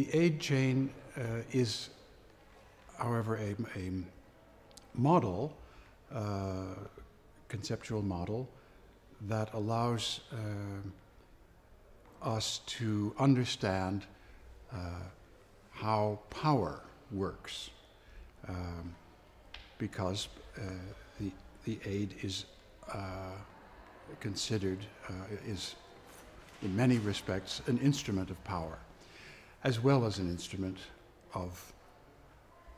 The aid chain is, however, a model, conceptual model, that allows us to understand how power works, because the aid is considered, is in many respects an instrument of power, as well as an instrument of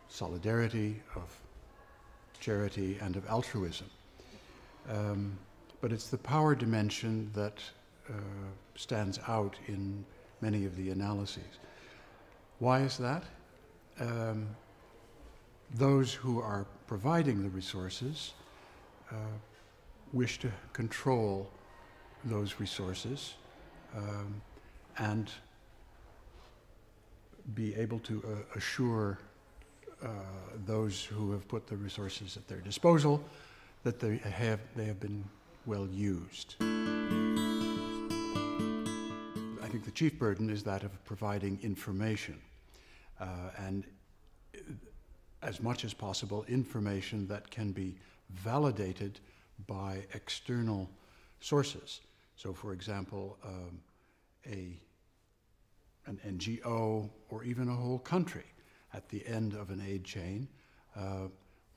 solidarity, of charity, and of altruism. But it's the power dimension that stands out in many of the analyses. Why is that? Those who are providing the resources wish to control those resources and be able to assure those who have put the resources at their disposal that they have been well used. I think the chief burden is that of providing information, and as much as possible information that can be validated by external sources. So, for example, an NGO or even a whole country at the end of an aid chain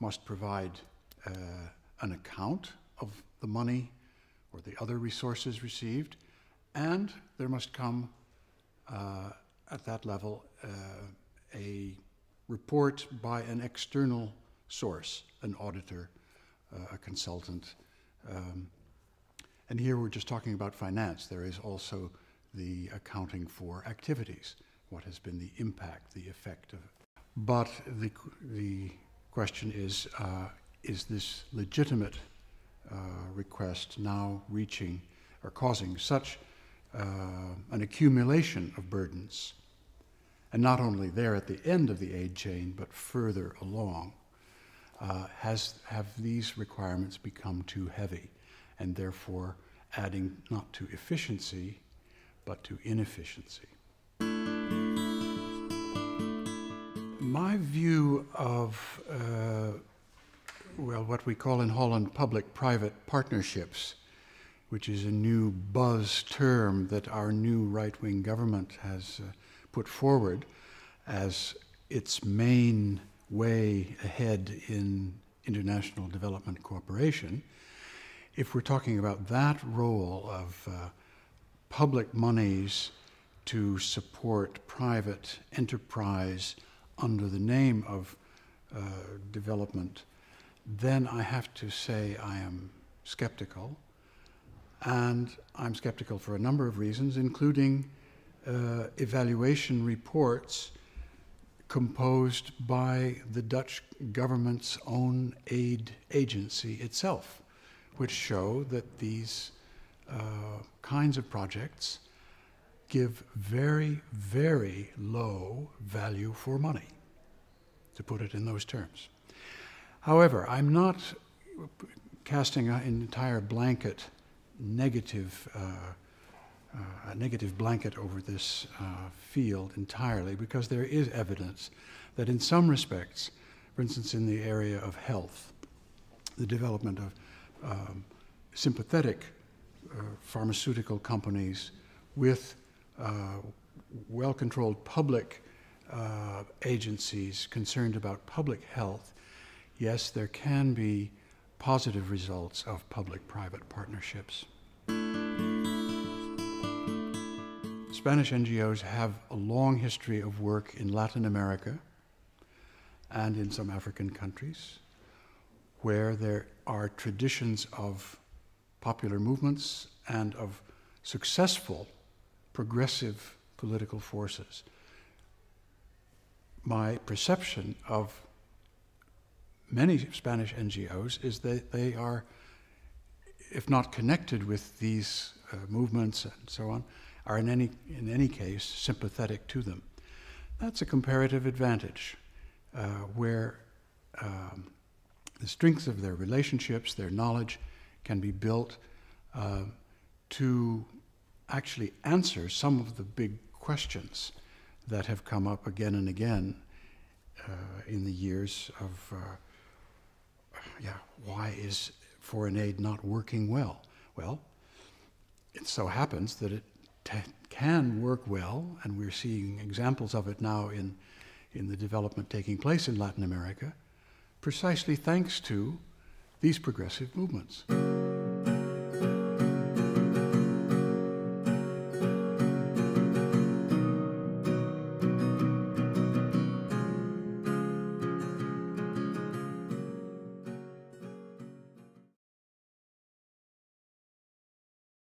must provide an account of the money or the other resources received, and there must come at that level a report by an external source, an auditor, a consultant. And here we're just talking about finance. There is also the accounting for activities. What has been the impact, the effect of it? But the question is this legitimate request now reaching or causing such an accumulation of burdens, and not only there at the end of the aid chain, but further along? Have these requirements become too heavy, and therefore adding not to efficiency, but to inefficiency? My view of, well, what we call in Holland public-private partnerships, which is a new buzz term that our new right-wing government has put forward as its main way ahead in international development cooperation. If we're talking about that role of public monies to support private enterprise under the name of development, then I have to say I am skeptical. And I'm skeptical for a number of reasons, including evaluation reports composed by the Dutch government's own aid agency itself, which show that these kinds of projects give very, very low value for money, to put it in those terms. However, I'm not casting an entire blanket negative, a negative blanket over this field entirely, because there is evidence that in some respects, for instance in the area of health, the development of sympathetic pharmaceutical companies with well-controlled public agencies concerned about public health, yes, there can be positive results of public-private partnerships. Spanish NGOs have a long history of work in Latin America and in some African countries where there are traditions of popular movements and of successful progressive political forces. My perception of many Spanish NGOs is that they are, if not connected with these movements and so on, are in any case sympathetic to them. That's a comparative advantage where the strength of their relationships, their knowledge can be built to actually answer some of the big questions that have come up again and again in the years of, why is foreign aid not working well? Well, it so happens that it can work well, and we're seeing examples of it now in the development taking place in Latin America, precisely thanks to these progressive movements.